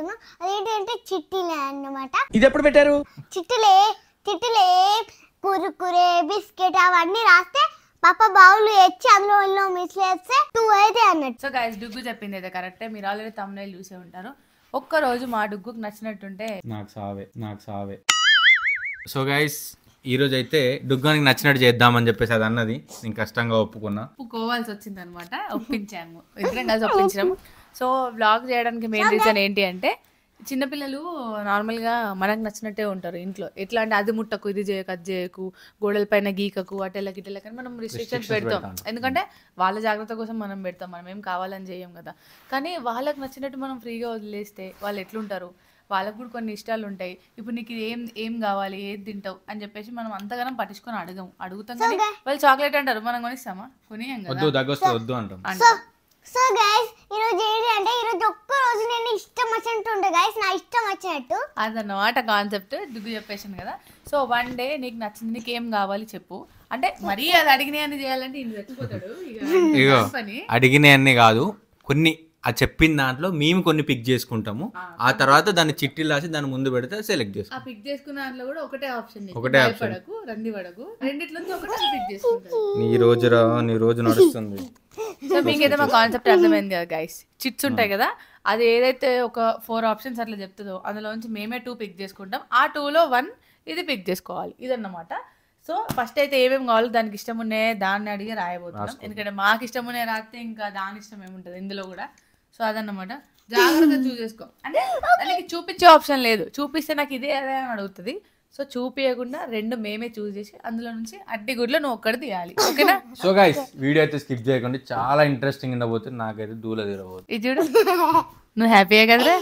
చెప్పబోతున్నాను. అదేంటంటే చిట్టీలే అన్నమాట. ఇది ఎప్పుడు పెట్టారు? చిట్టీలే కురుకురే బిస్కెట్ అవన్నీ రాస్తే పాప బావులు ఎచ్చి అందులో మిస్లేస్తే 2 అయితే అన్నట్టు. సో గైస్ డుగ్గు చెప్పింది అయితే కరెక్టే. మీరు ఆల్రెడీ తమ్ముళ్ళు చూసే ఉంటారు. ఒక్కరోజు మా డుగ్గుకు నచ్చినట్టుంటే నాకు సావే. సో గైస్ ఈరోజు అయితే డుగ్గానికి నచ్చినట్టు చేద్దామని చెప్పేసి అది అన్నది నేను కష్టంగా ఒప్పుకోవాల్సి వచ్చింది అనమాట. ఒప్పించాము, ఇద్దరం కలిసి ఒప్పించాము. సో వ్లాగ్ చేయడానికి మెయిన్ రీజన్ ఏంటి అంటే చిన్నపిల్లలు నార్మల్గా మనకు నచ్చినట్టే ఉంటారు ఇంట్లో. ఎట్లా అంటే అది ముట్టకు, ఇది చేయకు, అది చేయకు, గోడల పైన గీకకు, అటెళ్ళకి ఇటెళ్ళకని మనం రిస్ట్రిక్షన్స్ పెడతాం. ఎందుకంటే వాళ్ళ జాగ్రత్త కోసం మనం పెడతాం, మనం ఏం కావాలని చేయం కదా. కానీ వాళ్ళకి నచ్చినట్టు మనం ఫ్రీగా వదిలేస్తే వాళ్ళు ఎట్లుంటారు, వాళ్ళకు కూడా కొన్ని ఇష్టాలు ఉంటాయి. ఇప్పుడు నీకు ఏం కావాలి, ఏది తింటావు అని చెప్పేసి మనం అంతగానం పట్టించుకొని అడుగుతాం. కానీ వాళ్ళు చాక్లెట్ అంటారు, మనం కొనిస్తామా? కొనియం కదా. సో గైస్ ఈరోజు ఏంటి అంటే ఈరోజు ఒక్క రోజు నేను ఇష్టం వచ్చినట్టు ఉండే గైస్, నా ఇష్టం వచ్చినట్టు అదన్నమాట కాన్సెప్ట్. దుగ్గు చెప్పేసాను కదా. సో 1 డే నీకు నచ్చింది, నీకు ఏం కావాలి చెప్పు. అంటే మరీ అది అడిగినాయని చేయాలంటే ఈయన చచ్చిపోతాడు. అడిగినాయన్ని కాదు, కొన్ని అది చెప్పిన దాంట్లో మేము కొన్ని పిక్ చేసుకుంటాము. ఆ తర్వాత దాన్ని చిట్టి రాసి దాని ముందు పెడితే సెలెక్ట్ చేసుకుంటాం. ఆ పిక్ చేసుకున్న దాంట్లో కూడా ఒకటే ఆప్షన్, రెండిట్లోంచి ఒకటే పిక్ చేసుకుంటాం. నీ రోజు నడుస్తుంది. సో మీకైతే మా కాన్సెప్ట్ అర్థమైంది కదా గైస్. చిట్స్ ఉంటాయి కదా, అది ఏదైతే ఒక 4 ఆప్షన్స్ అట్లా చెప్తుందో అందులోంచి మేమే 2 పిక్ చేసుకుంటాం. ఆ 2లో 1 ఇది పిక్ చేసుకోవాలి, ఇదన్నమాట. సో ఫస్ట్ అయితే ఏమేమి కావాలో దానికి ఇష్టం ఉన్నాయి దాన్ని అడిగి రాయబోతున్నాం. ఎందుకంటే మాకు ఇష్టం ఉన్నాయి రాస్తే ఇంకా దాని ఇష్టం ఏముంటుంది ఇందులో కూడా. సో అదన్నమాట, జాగ్రత్తగా చూస్ చేసుకో. అంటే దానికి చూపించే ఆప్షన్ లేదు, చూపిస్తే నాకు ఇదే అదే అని అడుగుతుంది. సో చూపించకుండా 2 మేమే చూస్ చేసి అందులో నుంచి అడ్డి గుడ్లో నువ్వు ఒక్కటి తీయాలి, ఓకేనా? సో గైస్ వీడియో అయితే స్కిప్ చేయకండి, చాలా ఇంట్రెస్టింగ్ ఉండబోతుంది. నాకైతే దూల తీరబోతుంది. ఇది చూడు, నువ్వు హ్యాపీయే కదరా?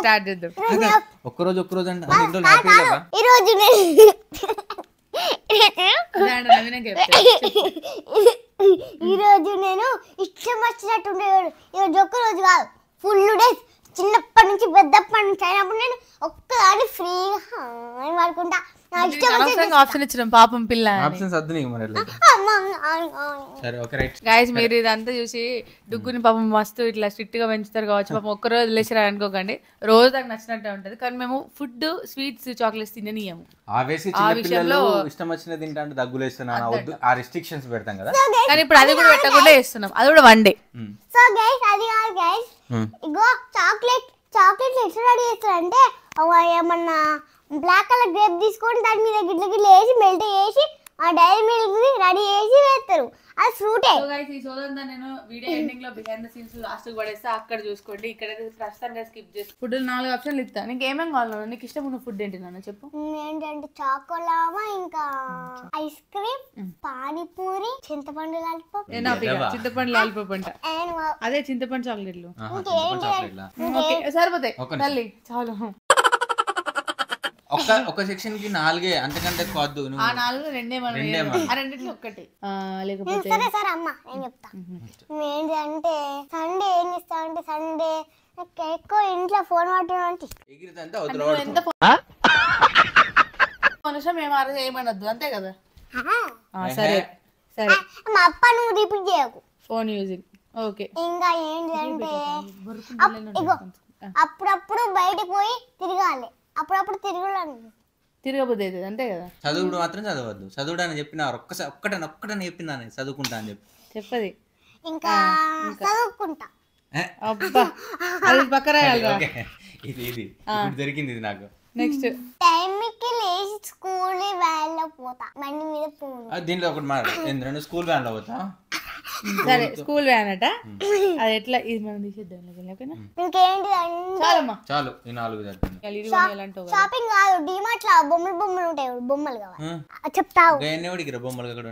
స్టార్ట్ చేద్దాం. ఒక్కరోజు అంటే ఈరోజు నేను ఇష్టం వచ్చినట్టు ఉండేవాడు. ఈరోజు ఒక్క రోజు కాదు, ఫుల్ డేస్. చిన్నప్పటి నుంచి పెద్దప్పటి నుంచి అయినప్పుడు నేను ఒక్కదాన్ని ఫ్రీగా పడుకుంటా. ఆప్షన్ ఇచ్చినాం పాపం పిల్ల. గైస్ మీరు ఇదంతా చూసి డుగ్గుని పాపం మస్తు ఇట్లా స్ట్రిక్ట్ గా పెంచుతారు కావచ్చు. పాపం ఒక్కరోజు వదిలేసారు అనుకోకండి, రోజు దానికి నచ్చినట్టే ఉంటది. కానీ మేము ఫుడ్, స్వీట్స్, చాక్లెట్స్ తిననీయము. ఆ విషయంలో ఇష్టం వచ్చిన తింటా అంటే దగ్గులేస్తున్నాను, ఆ రిస్ట్రిక్షన్స్ పెడతాం కదా. కానీ ఇప్పుడు అది కూడా పెట్టకుండా చేస్తున్నాం, అది కూడా 1 డే. సో గైస్ అది కాదు గైస్, ఇగో చాక్లెట్ ఎట్లా రెడీ చేస్తారంటే ఏమన్నా బ్లాక్ కలర్ గ్రేప్ తీసుకొని దాని మీద గిట్ల వేసి మెల్ట్ చేసి ఆ డైరీ మిల్క్ రెడీ చేసి వేస్తారు. అది ఫ్రూటే. ఈ సోదంతా నేను వీడియో ఎండింగ్ లో బిహైండ్ ద సీన్స్ లాస్ట్ పడేస్తా, అక్కడ చూసుకోండి. ఇక్కడైతే ప్రస్తుతానికి స్కిప్ చేసి ఫుడ్ 4 ఆప్షన్లు ఇస్తా. నీకు ఏమేమి కావాలి, నీకు ఇష్టం ఉన్న ఫుడ్ ఏంటి నాన్న చెప్పు. ఏంటంటే చాకోలామా, ఇంకా ఐస్ క్రీమ్, పానీపూరి, చింతపండు లాలిపాప్. చింతపండు లాలిపాప్ అంట, అదే చింతపండు చాక్లెట్లు. సరిపోతాయి తల్లి, చాలు. ఒక సెక్షన్ కి 4, అంతకంటే కాదు. ఆ 4 రెండే రెండిట్లో ఒక్కటి లేకపోతే సరే అమ్మ నేను చెప్తా. ఏంటంటే సండే ఏం చేస్తా అంటే, సండే ఎక్కువ ఇంట్లో ఫోన్ మాట్లాడమంటే మనుషం ఏమనొద్దు అంతే కదా. సరే మా అప్ప నువ్వు రిపీట్ చేయకు, ఫోన్ యూజింగ్. ఓకే. ఇంకా ఏంటంటే అప్పుడప్పుడు బయటకు పోయి తిరగాలి, అప్పుడప్పుడు తిరగబోద్ది అవుతుంది అంతే కదా. చదువుడు మాత్రం చదవద్దు. చదువుడు అని చెప్పిన ఒక్కటని చెప్పిందా చదువుకుంటా అని చెప్పది. ఇంకా చదువుకుంటా. అబ్బా అది పక్కన ఇది దొరికింది ఇది నాకు. నెక్స్ట్ టైంకి లేచి స్కూల్ వ్యాన్ లో పోతా, బండి మీద పోను. దీంట్లో ఒకటి మాట, 2 స్కూల్ వ్యాన్ లో పోతా. సరే స్కూల్ వ్యాన్ అట, అది ఎట్లా ఇది మనం తీసేద్దాం. ఇంకేంటి చాలు ఈ 4 షాపింగ్ కాదు, డిమార్ట్ లో బొమ్మలు ఉంటాయి, బొమ్మలు కావాలి చెప్తావు. బొమ్మలు అక్కడ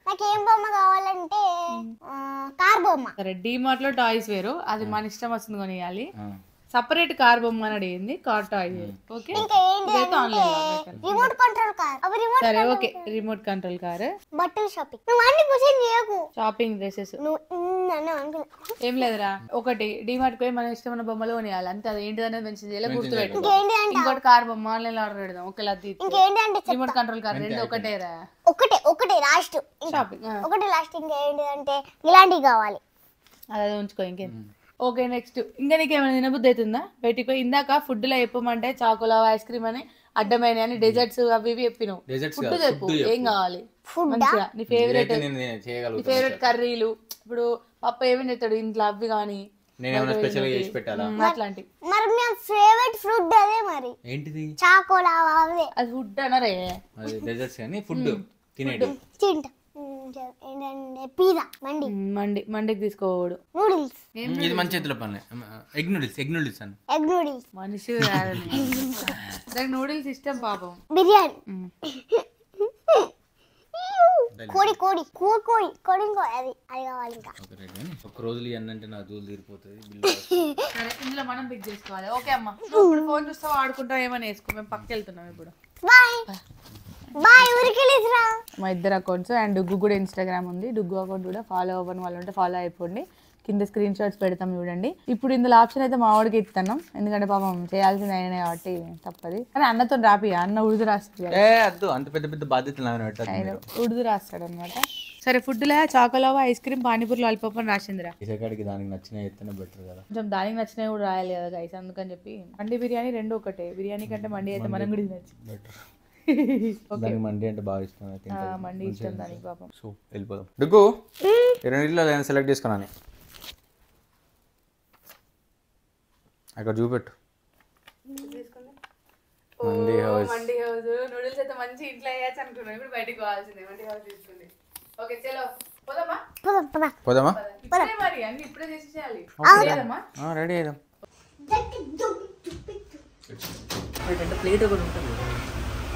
నాకేం బొమ్మ కావాలంటే కార్ బొమ్మ. సరే డిమార్ట్ లో టాయ్స్ వేరు, అది మన ఇష్టం వస్తుంది కొనియాలి. సపరేట్ కార్ బొమ్మ అని అడిగింది, car toy. Okay remote control car. సరే ఓకే రిమోట్ కంట్రోల్ కార్. బట్టలు షాపింగ్, నువ్వు అన్ని క్వశ్చన్ చేయకు. షాపింగ్ డ్రెస్సెస్ ఏం లేదురా, ఒకటి డిమార్ట్ పోయి మన ఇష్టమైన బొమ్మలు కొనియాలి అంతే. అది ఏంటి అనేది మెన్షన్ చేయాలి, గుర్తుపెట్టు. ఇంకోటి కార్ బొమ్మ ఆన్లైన్ ఆర్డర్ పెడదాం. ఒకేలా రిమోట్ కంట్రోల్ కార్ 2 ఒకటేరా. ఒకటే లాస్ట్ షాపింగ్, ఒకటి లాస్ట్. ఇంకా ఏంటిదంటే ఇలాంటివి కావాలి, అది ఉంచుకో. ఇంకేం ఓకే నెక్స్ట్ ఇంకా నీకు ఏమైనా తినబుద్ధి అవుతుందా? బయటికి పోయి ఇందాక ఫుడ్ లో చెప్పమంటే చాకోలావా ఐస్ క్రీమ్ అని అడ్డమైన అని డెజర్ట్స్ అవి ఇవి చెప్పినావు. ఫుడ్ చెప్పు ఏం కావాలి మంచిగా నీ ఫేవరెట్ నీ ఫేవరెట్ కర్రీలు. ఇప్పుడు పప్ప ఏమేమి చేస్తాడు ఇంట్లో అవి కానీ అట్లాంటి. మరి మీ ఫేవరెట్ ఫ్రూట్ అదే మరి ఏంటిది? చాకోలావా అవే. అది ఫుడ్ అనరే అది డెజర్ట్స్ కానీ ఫుడ్ తినేది తింటా. పిజ్జా మండికి తీసుకోవడు. నూడిల్స్ ఇది మంచి చేతుల పని. ఎగ్ నూడిల్స్ అని ఎగ్ నూడిల్స్ మనిషి దానికి నూడిల్స్ ఇష్టం పాపం. బిర్యానీ కోడి కోడి కోడి కోడి అది కావాలి. ఇంకా ఒక రోజులు ఇవన్నీ నా దూలు తీరిపోతుంది. సరే ఇందులో మనం పిక్ చేసుకోవాలి. ఓకే అమ్మా నువ్వు ఇప్పుడు ఫోన్ చూస్తావు ఆడుకుంటావు ఏమని వేసుకో. మేము పక్కకి వెళ్తున్నాం ఇప్పుడు. బాయ్ ఊరికెళ్ళిరా. మా ఇద్దరు అకౌంట్స్ అండ్ డుగ్గు కూడా ఇన్స్టాగ్రామ్ ఉంది. డుగ్గు అకౌంట్ కూడా ఫాలో అవ్వని వాళ్ళు ఉంటే ఫాలో అయిపోండి. కింద స్క్రీన్ షాట్స్ పెడతాం చూడండి. ఇప్పుడు ఇందులో ఆప్షన్ అయితే మా వాడికి ఇస్తున్నాం ఎందుకంటే పాపం చేయాల్సింది అయినా కాబట్టి తప్పది. కానీ అన్నతో రాపి అన్న ఉడుదు రాస్తాడు. అంత పెద్ద పెద్ద బాధ్యతలు ఉడుదు రాస్తాడు అనమాట. సరే ఫుడ్ లా చాకోలావా ఐస్ క్రీమ్ పానీపూరి లాలిపాప్ రాసిందిరా. ఇసకాడికి దానికి నచ్చినవి అయితేనే బెటర్ కదా. కొంచెం దానికి నచ్చినవి కూడా రాయాలి కదా గైస్. అందుకని చెప్పి మండి బిర్యానీ రెండు ఒకటే. బిర్యానీ కంటే మండి అయితే మనం కూడా తినచ్చు. బెటర్. మండి అంటే బాగా ఇష్టం. మండి ఇష్టం దానికి పాపం. సో వెళ్ళిపోదాం. డుగ్గు 2 సెలెక్ట్ చేసుకున్నాను. అక్కడ చూపెట్టు. మండి హౌస్ నూడిల్స్ అయితే మంచి ఇంట్లో వేయచ్చు అనుకున్నాను. ఇప్పుడు బయటకు పోవాల్సిందే. మండి హౌస్ తీసుకుంది. ఓకే చలో పోదామా. మరి అన్ని ఇప్పుడే చేసేయాలి. రెడీ అయిదాం. ప్లేట్ ఒకటి ఉంటుంది.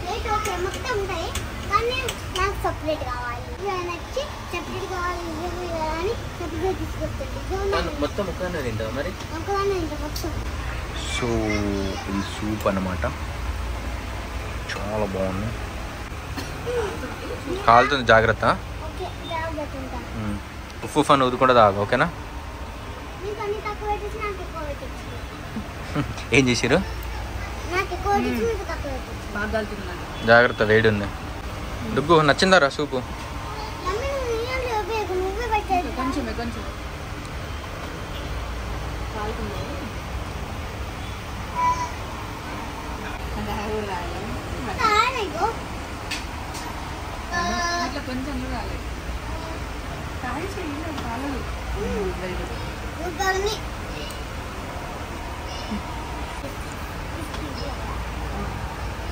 ప్లేట్ ఓకే మొత్తం ఉంటాయి కానీ నాకు సెపరేట్ కావాలి. నచ్చి సెపరేట్ కావాలి అని సెపరేట్ తీసుకొస్తాను. మొత్తం ఒకదాన్ని తింటావా మరి? ఒకదాన్ని తింటా మొత్తం. సో ఇది సూప్ అన్నమాట. చాలా బాగుంది. కాలుతుంది జాగ్రత్త. ఓకే జాగ్రత్త ఉంటా. ఉప్పు ఫన్ ఊదుకుండా తాగు ఓకేనా? నీకు అన్ని తక్కువ పెట్టేసి నాకు ఎక్కువ పెట్టేసి. ఏం చేసిరు? నాకు ఎక్కువ పెట్టేసి మీకు తక్కువ పెట్టేసి. బాగా కాలుతున్నాను. జాగ్రత్త వేడి ఉంది. డుగ్గు నచ్చిందారా సూపు? మమ్మీ నువ్వే పెట్టేది. కొంచెం అట్లా కొంచెం కూడా రాలేదు.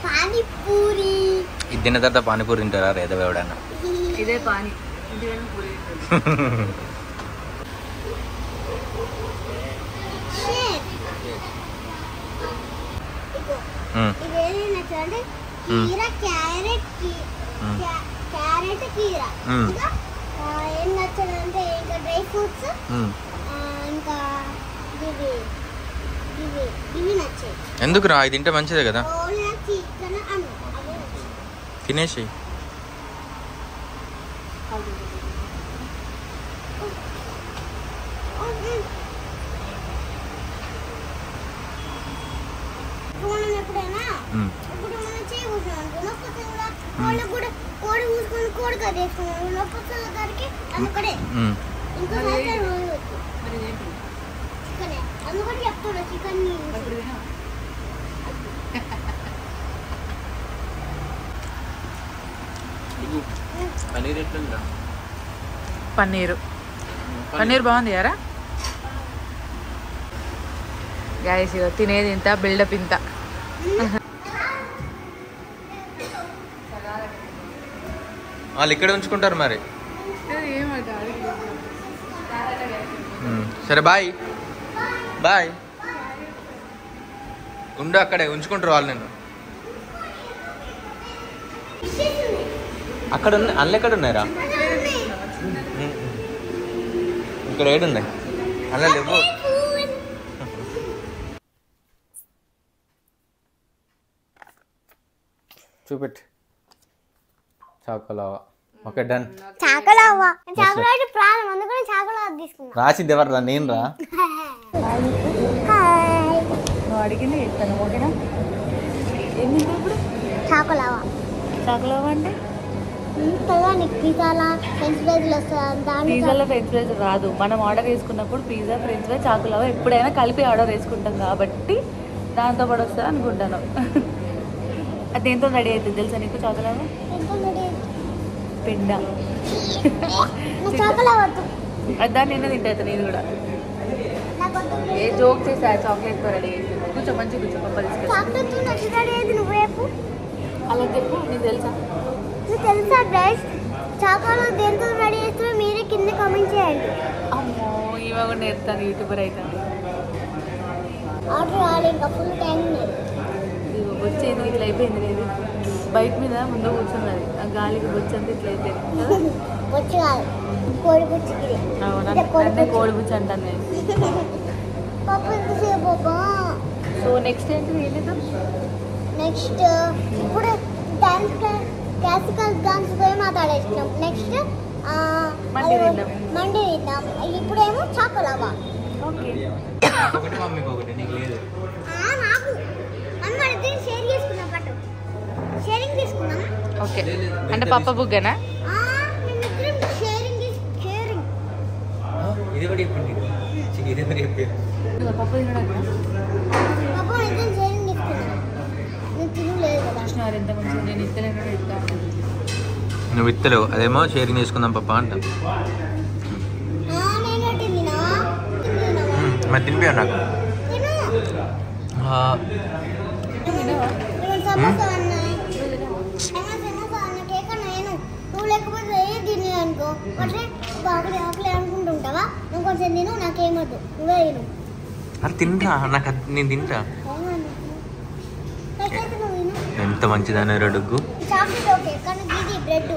పానీపూరి ఇది తిన్న తర్వాత పానీపూరి తింటారా ఏదో ఎవడన్నా? ఇదే పానీ ఇదేది నచ్చండి. కీరా క్యారెట్ కీరా ఇంకా ఏం నచ్చదంటే ఇంకా డ్రై ఫ్రూట్స్ ఇంకా ఇవి నచ్చాయి. ఎందుకురా ఇది తింటే మంచిదే కదా. చికెన్ అన్నం తినేసి ఎప్పుడైనా ఇప్పుడు మనం చేయకూడదు నొప్పి కూడా కోళ్ళకు కూడా కోడి మూసుకొని కోడి కర్రీ వేసుకున్నాను. నొప్పి కరికి అందుకనే ఇంకోసారి చికెన్ అందుకని చెప్తాడు చికెన్. పన్నీర్ బాగుంది యారా గాయస్. తినేది ఇంత బిల్డప్ ఇంత. వాళ్ళు ఇక్కడే ఉంచుకుంటారు మరి. సరే బాయ్ బాయ్. ఉండు అక్కడే ఉంచుకుంటారు వాళ్ళు. నేను అక్కడ ఉన్నాయి. అల్ల ఎక్కడ ఉన్నాయిరా? ఇక్కడ ఏడున్నాయి అలా లేవు. చూపెట్టు. Choco lava okay done. Choco lava choco lava ప్రాణం అందుకని చాకోలావా తీసుకున్నా. రాసింది ఎవరు? నేను రా. నువ్వు అడిగింది ఇస్తాను ఓకేనా? ఏంటి ఇప్పుడు చాకోలావా? చాకోలావా అంటే కదా నీకు పిజ్జాలా ఫ్రెంచ్ ఫ్రైస్లు వస్తుంది దాని పిజ్జాలో ఫ్రెంచ్ ఫ్రైస్ రాదు. మనం ఆర్డర్ చేసుకున్నప్పుడు పిజ్జా, ఫ్రెంచ్ ఫ్రైస్, చాకులావా ఎప్పుడైనా కలిపి ఆర్డర్ చేసుకుంటాం కాబట్టి దాంతో పాటు వస్తుంది అనుకుంటాను. అది దేంతో రెడీ అవుతుంది తెలుసా నీకు చాకులావా? పెండ. దాన్ని నిన్న తింటా నేను కూడా. ఏ జోక్ చేసా చాక్లెట్తో రెడీ అవుతుంది. కొంచెం మంచి కొంచెం పప్ప నువ్వేపు అలా చెప్పు. నీకు తెలుసా? తెలుసా గైస్ చాక్లెట్ దేంతో రెడీ చేస్తారో మీరే కింద కామెంట్ చేయండి. అమ్మో ఇవా కూడా నేర్తాను యూట్యూబర్ అవుతాను. ఆర్డర్ రావాలి ఇంకా ఫుల్ టైం వచ్చేది ఇట్లా అయిపోయింది. లేదు బైక్ మీద ముందు కూర్చున్నది ఆ గాలికి వచ్చంతా ఇట్లా అయిపోయింది కదా. వచ్చి కాదు కోడిపుచ్చికి. అవునా కోడిపుచ్చి అంటాను నేను. పప్పు ఎంతసేపు బాబా. సో నెక్స్ట్ ఏంటి ఏం చేద్దాం? నెక్స్ట్ ఇప్పుడు డాన్స్ క్లాసికల్ డాన్స్ పోయి మాట్లాడేసినాం. నెక్స్ట్ మండి తిందాం. మండి తిందాం. ఇప్పుడేమో చాకులావా. ఓకే ఒకటి మమ్మీకి ఒకటి నీకు లేదు. నాకు మనం ఇద్దరం షేర్ చేసుకున్నాం. పట్టు షేరింగ్ తీసుకున్నాం. ఓకే అంటే పప్ప బుగ్గనా? మేమిద్దరం షేరింగ్ షేరింగ్. ఇది కూడా చెప్పండి. ఇది కూడా చెప్పారు. పప్పు తినడానికి పప్పు ఇద్దరం షేరింగ్ తీసుకున్నాం. నేను తినలేదు కదా. కృష్ణ ఎంత మంచిగా. నేను ఇస్తలేను ఇస్తాను. నువ్వు ఇత్తలేవు అదేమో షేరింగ్ చేసుకుందాం పప్ప అంటాం. నేను తిన్నా మరి తినిపోయావు నాకు. సమోసా అన్నా కేక్ అన్నా నువ్వు లేకపోతే తిని అనుకో. అంటే ఆకలి ఆకలి అనుకుంటుంటావా? నువ్వు కొంచెం తిను నాకేమద్దు నువ్వే తిను. అది తింటా నాకు నేను తింటా. ఎంత మంచిదనే రడుగ్గు చాక్లెట్ ఓకే కానీ ఇది బ్రెడ్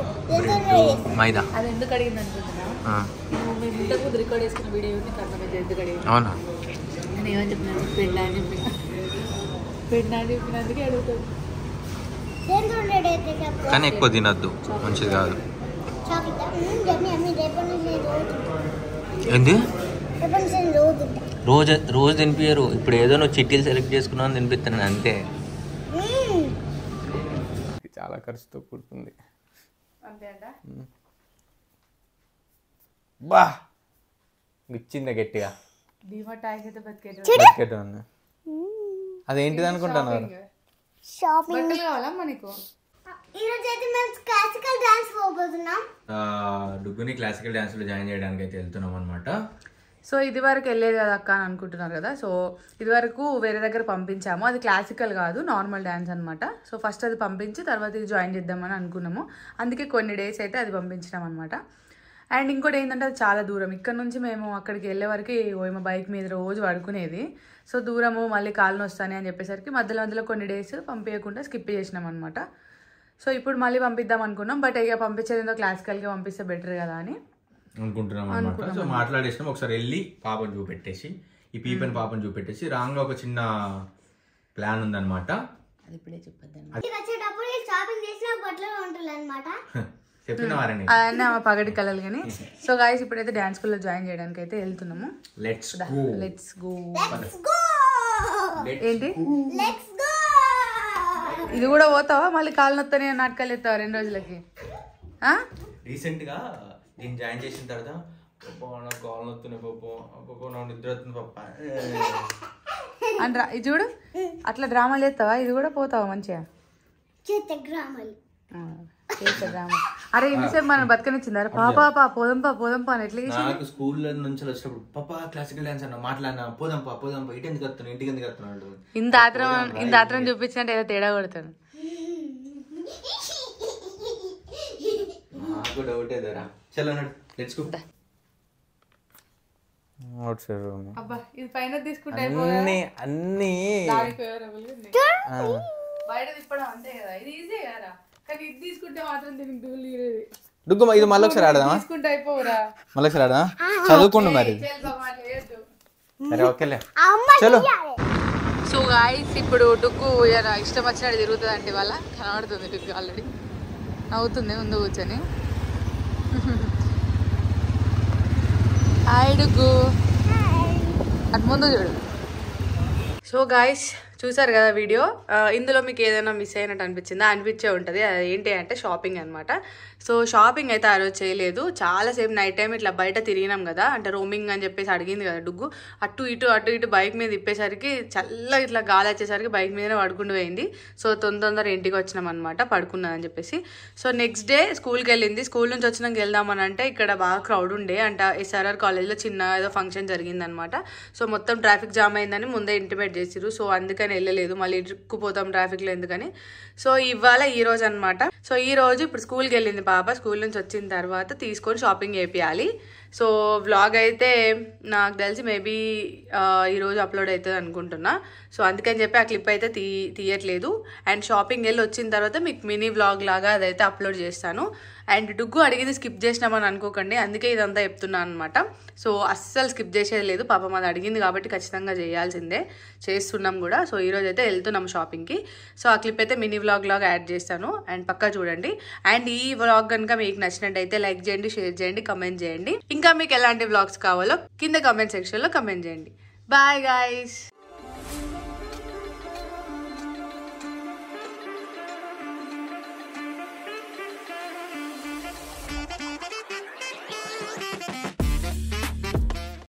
మైదా. అది ఎందుకు అడిగింది అనుకుంటున్నా? మేము ఇంతకు రికార్డ్ చేసుకున్న వీడియో నీకు అర్థమైతే ఎందుకు అడిగింది. అవునా? నేను ఏమని చెప్పిన పెళ్ళ అని చెప్పిన. పెళ్ళ అని చెప్పినందుకే అడుగుతాను. కానీ ఎక్కువ తినద్దు మంచిది కాదు. ఏంది రోజు రోజు తినిపించరు. ఇప్పుడు ఏదో నువ్వు చిట్టీలు సెలెక్ట్ చేసుకున్నావు అని తినిపిస్తున్నాను అంతే. చాలా ఖర్చుతో కూడుతుంది. అంతే అంట. బా ఇచ్చిందా గట్టిగా. అదేంటిది అనుకుంటున్నారు? షాపింగ్ కావాలా మనకు? ఈరోజు అయితే మేము క్లాసికల్ డాన్స్ పోబోతున్నాం. డుగ్గుని క్లాసికల్ డాన్స్ లో జాయిన్ చేయడానికి అయితే వెళ్తున్నాం అనమాట. సో ఇది వరకు వెళ్ళేది కదా అక్క అని అనుకుంటున్నారు కదా. సో ఇది వరకు వేరే దగ్గర పంపించాము. అది క్లాసికల్ కాదు నార్మల్ డ్యాన్స్ అనమాట. సో ఫస్ట్ అది పంపించి తర్వాత ఇది జాయిన్ చేద్దామని అనుకున్నాము. అందుకే కొన్ని డేస్ అయితే అది పంపించినాం అనమాట. అండ్ ఇంకోటి ఏంటంటే అది చాలా దూరం. ఇక్కడ నుంచి మేము అక్కడికి వెళ్ళే వరకు మా బైక్ మీద రోజు పడుకునేది. సో దూరము మళ్ళీ కాళ్ళు వస్తాయి అని చెప్పేసరికి మధ్యలో మధ్యలో కొన్ని డేస్ పంపించకుండా స్కిప్ చేసినాం అనమాట. సో ఇప్పుడు మళ్ళీ పంపిద్దాం అనుకున్నాం. బట్ ఇక పంపించేది ఏదో క్లాసికల్గా పంపిస్తే బెటర్ కదా అని అనుకుంటున్నాం అనమాట. సో మాట్లాడేసినాం. ఒకసారి వెళ్ళి పాపను చూపెట్టేసి ఈ పీపని పాపను చూపెట్టేసి రాంగ్ ఒక చిన్న ప్లాన్ ఉందన్నమాట. అది ఇప్పుడే చెప్పొద్దు. వచ్చేటప్పుడు షాపింగ్ చేసిన బట్టలు ఉంటుంది అనమాట. అవన్నీ ఆమె పగటి కలలు కానీ. సో గాయస్ ఇప్పుడైతే డాన్స్ స్కూల్లో జాయిన్ చేయడానికి అయితే వెళ్తున్నాము. Let's go. ఏంటి ఇది కూడా పోతావా? మళ్ళీ కాళ్ళు నొత్తనే నాటకాలు ఎత్తావా 2 రోజులకి? రీసెంట్ గా నేను జాయిన్ చేసిన తర్వాత కాళ్ళు నొత్తున్నాయి పప్పు నిద్ర వస్తుంది పప్ప అని ఇది చూడు. అట్లా డ్రామాలు చేస్తావా? ఇది కూడా పోతావా మంచిగా? డ్రామా. అరే ఇంతసేపు మనం బతకనిచ్చిందా? పాపా పోదంపా అని ఎట్లా చేసి నాకు స్కూల్లో నుంచి వచ్చినప్పుడు పాపా క్లాసికల్ డాన్స్ అన్న మాట్లాడినా పోదంపా ఇటు ఎందుకు వస్తున్నాను ఇంటికి ఎందుకు వస్తున్నాడు. ఇంత ఆత్రం చూపించినట్టు ఏదో తేడా కొడతాను. నాకు డౌట్ ఏదరా. చలో లెట్స్ గో. అబ్బా ఇది పైన తీసుకుంటే అన్ని బయట తిప్పడం అంతే కదా. ఇది ఈజీ కదా. కానీ ఇది తీసుకుంటే మాత్రం దీనికి దూలు డుగ్గు. ఇది మళ్ళీ ఒకసారి ఆడదామా? తీసుకుంటే అయిపోరా. మళ్ళీ ఒకసారి ఆడదామా? చదువుకోండి మరి. సరే ఓకేలే చలో. సో గాయ్స్ ఇప్పుడు డుగ్గు ఇష్టం వచ్చినట్టు తిరుగుతుంది అంటే వాళ్ళ కనబడుతుంది. డుగ్గు ఆల్రెడీ నవ్వుతుంది ముందు కూర్చొని. హాయ్ డుగ్గు అటు ముందు చూడు. సో గాయ్స్ చూసారు కదా వీడియో. ఇందులో మీకు ఏదైనా మిస్ అయినట్టు అనిపించిందా? అనిపించే ఉంటుంది. అది ఏంటి అంటే షాపింగ్ అనమాట. సో షాపింగ్ అయితే ఆ రోజు చేయలేదు. చాలాసేపు నైట్ టైం ఇట్లా బయట తిరిగినాం కదా, అంటే రోమింగ్ అని చెప్పేసి అడిగింది కదా డుగ్గు. అటు ఇటు బైక్ మీద తిప్పేసరికి చల్లగా ఇట్లా గాలి వచ్చేసరికి బైక్ మీదనే పడుకుంటూ పోయింది. సో తొందర ఇంటికి వచ్చినాం అనమాట, పడుకున్నదని చెప్పేసి. సో నెక్స్ట్ డే స్కూల్కి వెళ్ళింది. స్కూల్ నుంచి వచ్చినాక వెళ్దామని అంటే ఇక్కడ బాగా క్రౌడ్ ఉండే, అంటే ఎస్ఆర్ఆర్ కాలేజ్లో చిన్న ఏదో ఫంక్షన్ జరిగిందనమాట. సో మొత్తం ట్రాఫిక్ జామ్ అయిందని ముందే ఇంటిమేట్ చేసిరు. సో అందుకని వెళ్ళలేదు, మళ్ళీ ఇరుక్కుపోతాం ట్రాఫిక్లో ఎందుకని. సో ఇవాళ ఈ రోజు అనమాట. సో ఈ రోజు ఇప్పుడు స్కూల్కి వెళ్ళింది పాప. స్కూల్ నుంచి వచ్చిన తర్వాత తీసుకొని షాపింగ్ చేయాలి. సో వ్లాగ్ అయితే నాకు తెలిసి మేబీ ఈరోజు అప్లోడ్ అవుతుంది అనుకుంటున్నా. సో అందుకని చెప్పి ఆ క్లిప్ అయితే తీయట్లేదు. అండ్ షాపింగ్ వెళ్ళి వచ్చిన తర్వాత మీకు మినీ వ్లాగ్ లాగా అదైతే అప్లోడ్ చేస్తాను. అండ్ డుగ్గు అడిగింది స్కిప్ చేసినామని అనుకోకండి, అందుకే ఇదంతా చెప్తున్నాను అనమాట. సో అస్సలు స్కిప్ చేసేది లేదు, పాపం అది అడిగింది కాబట్టి ఖచ్చితంగా చేయాల్సిందే, చేస్తున్నాం కూడా. సో ఈరోజు అయితే వెళ్తున్నాం షాపింగ్కి. సో ఆ క్లిప్ అయితే మినీ వ్లాగ్ లాగా యాడ్ చేస్తాను, అండ్ పక్కా చూడండి. అండ్ ఈ వ్లాగ్ కనుక మీకు నచ్చినట్టయితే లైక్ చేయండి, షేర్ చేయండి, కమెంట్ చేయండి. ఇంకా మీకు ఎలాంటి వ్లాగ్స్ కావాలో కింద కమెంట్ సెక్షన్లో కమెంట్ చేయండి. Bye guys.